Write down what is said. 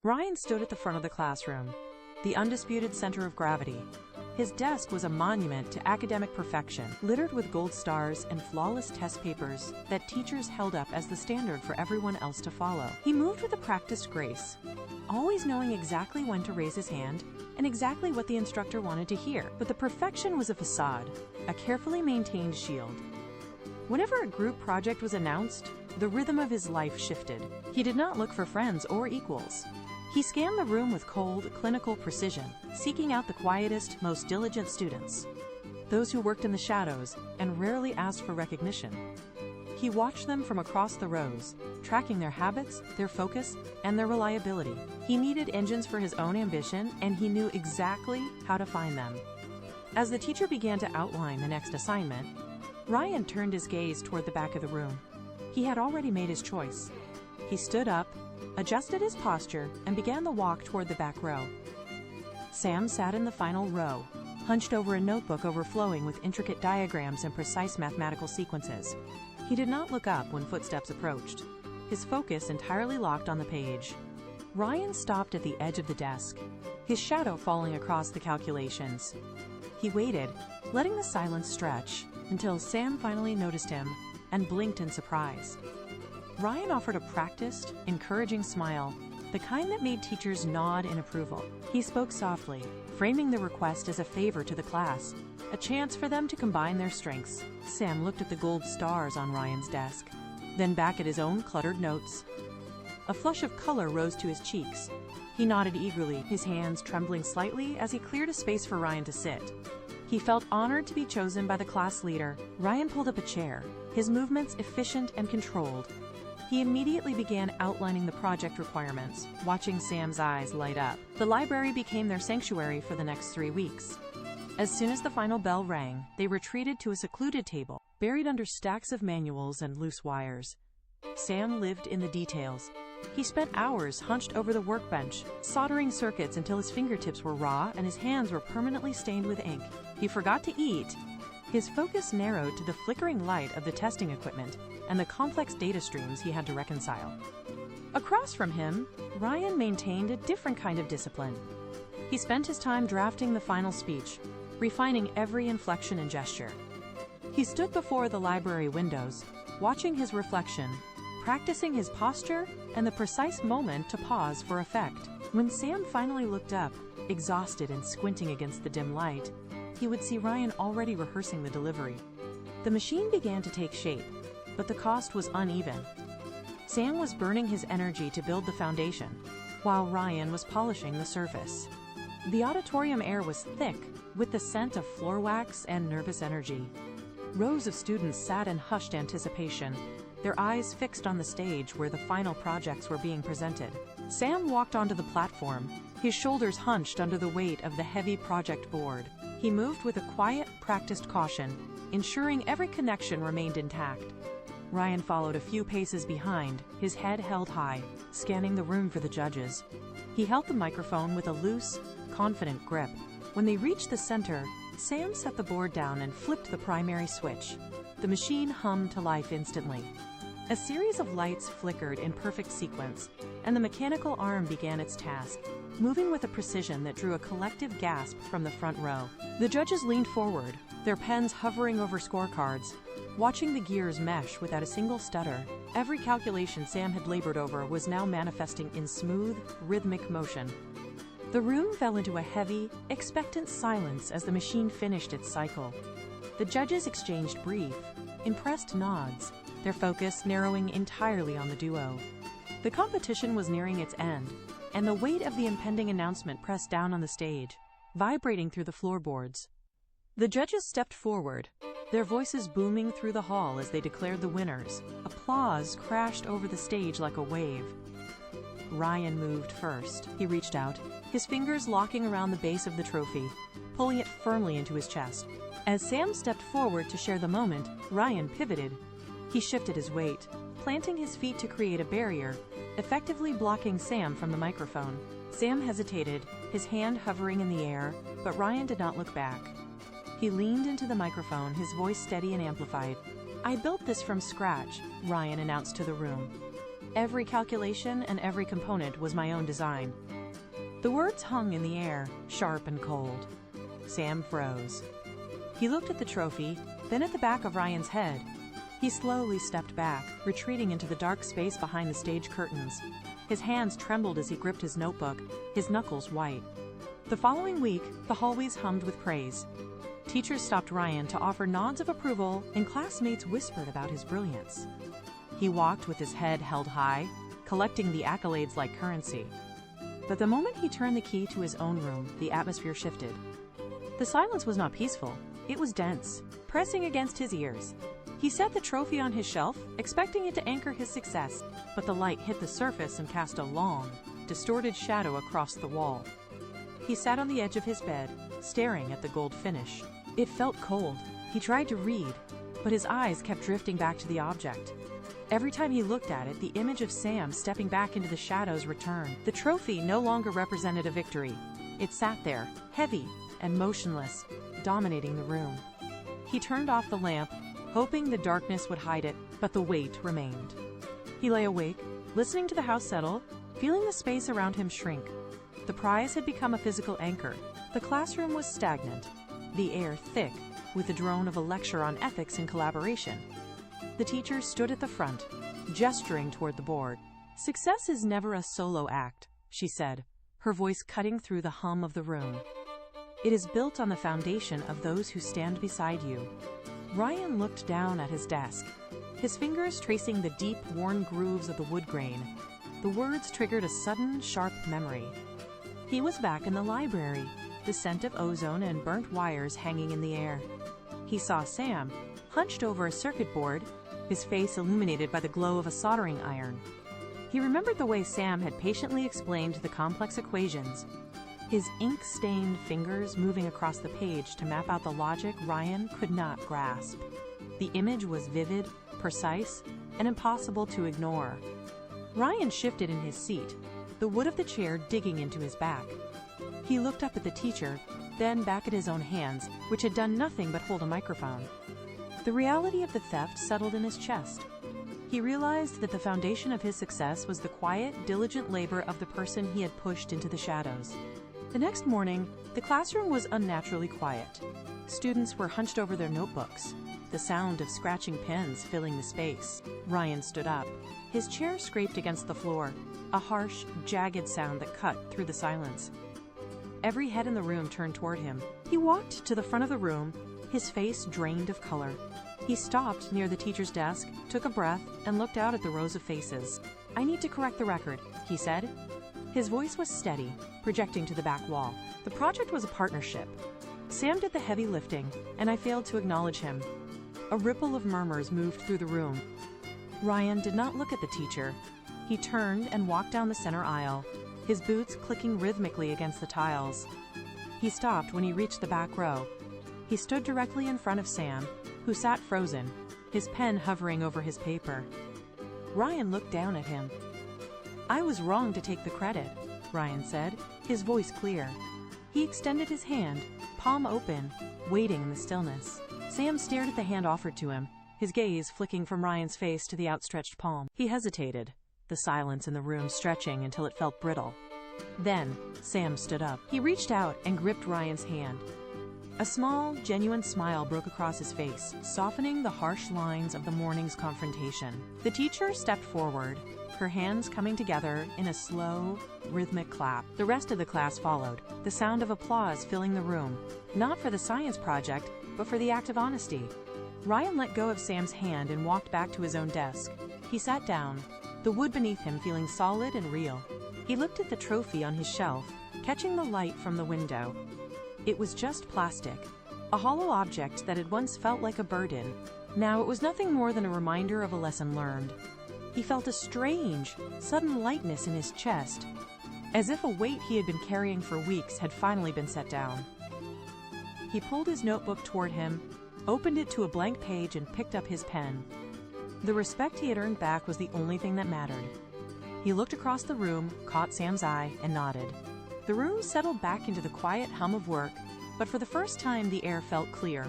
Ryan stood at the front of the classroom, the undisputed center of gravity. His desk was a monument to academic perfection, littered with gold stars and flawless test papers that teachers held up as the standard for everyone else to follow. He moved with a practiced grace, always knowing exactly when to raise his hand and exactly what the instructor wanted to hear. But the perfection was a facade, a carefully maintained shield. Whenever a group project was announced, the rhythm of his life shifted. He did not look for friends or equals. He scanned the room with cold, clinical precision, seeking out the quietest, most diligent students, those who worked in the shadows and rarely asked for recognition. He watched them from across the rows, tracking their habits, their focus, and their reliability. He needed engines for his own ambition, and he knew exactly how to find them. As the teacher began to outline the next assignment, Ryan turned his gaze toward the back of the room. He had already made his choice. He stood up, adjusted his posture, and began the walk toward the back row. Sam sat in the final row, hunched over a notebook overflowing with intricate diagrams and precise mathematical sequences. He did not look up when footsteps approached, his focus entirely locked on the page. Ryan stopped at the edge of the desk, his shadow falling across the calculations. He waited, letting the silence stretch, until Sam finally noticed him and blinked in surprise. Ryan offered a practiced, encouraging smile, the kind that made teachers nod in approval. He spoke softly, framing the request as a favor to the class, a chance for them to combine their strengths. Sam looked at the gold stars on Ryan's desk, then back at his own cluttered notes. A flush of color rose to his cheeks. He nodded eagerly, his hands trembling slightly as he cleared a space for Ryan to sit. He felt honored to be chosen by the class leader. Ryan pulled up a chair, his movements efficient and controlled. He immediately began outlining the project requirements, watching Sam's eyes light up. The library became their sanctuary for the next 3 weeks. As soon as the final bell rang, they retreated to a secluded table, buried under stacks of manuals and loose wires. Sam lived in the details. He spent hours hunched over the workbench, soldering circuits until his fingertips were raw and his hands were permanently stained with ink. He forgot to eat. His focus narrowed to the flickering light of the testing equipment and the complex data streams he had to reconcile. Across from him, Ryan maintained a different kind of discipline. He spent his time drafting the final speech, refining every inflection and gesture. He stood before the library windows, watching his reflection, practicing his posture and the precise moment to pause for effect. When Sam finally looked up, exhausted and squinting against the dim light, he would see Ryan already rehearsing the delivery. The machine began to take shape, but the cost was uneven. Sam was burning his energy to build the foundation, while Ryan was polishing the surface. The auditorium air was thick, with the scent of floor wax and nervous energy. Rows of students sat in hushed anticipation, their eyes fixed on the stage where the final projects were being presented. Sam walked onto the platform, his shoulders hunched under the weight of the heavy project board. He moved with a quiet, practiced caution, ensuring every connection remained intact. Ryan followed a few paces behind, his head held high, scanning the room for the judges. He held the microphone with a loose, confident grip. When they reached the center, Sam set the board down and flipped the primary switch. The machine hummed to life instantly. A series of lights flickered in perfect sequence, and the mechanical arm began its task, moving with a precision that drew a collective gasp from the front row. The judges leaned forward, their pens hovering over scorecards, watching the gears mesh without a single stutter. Every calculation Sam had labored over was now manifesting in smooth, rhythmic motion. The room fell into a heavy, expectant silence as the machine finished its cycle. The judges exchanged brief, impressed nods, their focus narrowing entirely on the duo. The competition was nearing its end, and the weight of the impending announcement pressed down on the stage, vibrating through the floorboards. The judges stepped forward, their voices booming through the hall as they declared the winners. Applause crashed over the stage like a wave. Ryan moved first. He reached out, his fingers locking around the base of the trophy, pulling it firmly into his chest. As Sam stepped forward to share the moment, Ryan pivoted. He shifted his weight, planting his feet to create a barrier, effectively blocking Sam from the microphone. Sam hesitated, his hand hovering in the air, but Ryan did not look back. He leaned into the microphone, his voice steady and amplified. "I built this from scratch," Ryan announced to the room. Every calculation and every component was my own design. The words hung in the air, sharp and cold. Sam froze. He looked at the trophy, then at the back of Ryan's head. He slowly stepped back, retreating into the dark space behind the stage curtains. His hands trembled as he gripped his notebook, his knuckles white. The following week, the hallways hummed with praise. Teachers stopped Ryan to offer nods of approval, and classmates whispered about his brilliance. He walked with his head held high, collecting the accolades like currency. But the moment he turned the key to his own room, the atmosphere shifted. The silence was not peaceful. It was dense, pressing against his ears. He set the trophy on his shelf, expecting it to anchor his success, but the light hit the surface and cast a long, distorted shadow across the wall. He sat on the edge of his bed, staring at the gold finish. It felt cold. He tried to read, but his eyes kept drifting back to the object. Every time he looked at it, the image of Sam stepping back into the shadows returned. The trophy no longer represented a victory. It sat there, heavy and motionless, dominating the room. He turned off the lamp, hoping the darkness would hide it, but the weight remained. He lay awake, listening to the house settle, feeling the space around him shrink. The prize had become a physical anchor. The classroom was stagnant, the air thick, with the drone of a lecture on ethics and collaboration. The teacher stood at the front, gesturing toward the board. "Success is never a solo act," she said, her voice cutting through the hum of the room. "It is built on the foundation of those who stand beside you." Ryan looked down at his desk, his fingers tracing the deep, worn grooves of the wood grain. The words triggered a sudden, sharp memory. He was back in the library, the scent of ozone and burnt wires hanging in the air. He saw Sam, hunched over a circuit board, his face illuminated by the glow of a soldering iron. He remembered the way Sam had patiently explained the complex equations, his ink-stained fingers moving across the page to map out the logic Ryan could not grasp. The image was vivid, precise, and impossible to ignore. Ryan shifted in his seat, the wood of the chair digging into his back. He looked up at the teacher, then back at his own hands, which had done nothing but hold a microphone. The reality of the theft settled in his chest. He realized that the foundation of his success was the quiet, diligent labor of the person he had pushed into the shadows. The next morning, the classroom was unnaturally quiet. Students were hunched over their notebooks, the sound of scratching pens filling the space. Ryan stood up. His chair scraped against the floor, a harsh, jagged sound that cut through the silence. Every head in the room turned toward him. He walked to the front of the room, his face drained of color. He stopped near the teacher's desk, took a breath, and looked out at the rows of faces. "I need to correct the record," he said. His voice was steady, projecting to the back wall. "The project was a partnership. Sam did the heavy lifting, and I failed to acknowledge him." A ripple of murmurs moved through the room. Ryan did not look at the teacher. He turned and walked down the center aisle, his boots clicking rhythmically against the tiles. He stopped when he reached the back row. He stood directly in front of Sam, who sat frozen, his pen hovering over his paper. Ryan looked down at him. "I was wrong to take the credit," Ryan said, his voice clear. He extended his hand, palm open, waiting in the stillness. Sam stared at the hand offered to him, his gaze flicking from Ryan's face to the outstretched palm. He hesitated, the silence in the room stretching until it felt brittle. Then, Sam stood up. He reached out and gripped Ryan's hand. A small, genuine smile broke across his face, softening the harsh lines of the morning's confrontation. The teacher stepped forward, her hands coming together in a slow, rhythmic clap. The rest of the class followed, the sound of applause filling the room, not for the science project, but for the act of honesty. Ryan let go of Sam's hand and walked back to his own desk. He sat down, the wood beneath him feeling solid and real. He looked at the trophy on his shelf, catching the light from the window. It was just plastic, a hollow object that had once felt like a burden. Now it was nothing more than a reminder of a lesson learned. He felt a strange, sudden lightness in his chest, as if a weight he had been carrying for weeks had finally been set down. He pulled his notebook toward him, opened it to a blank page, and picked up his pen. The respect he had earned back was the only thing that mattered. He looked across the room, caught Sam's eye, and nodded. The room settled back into the quiet hum of work, but for the first time the air felt clear.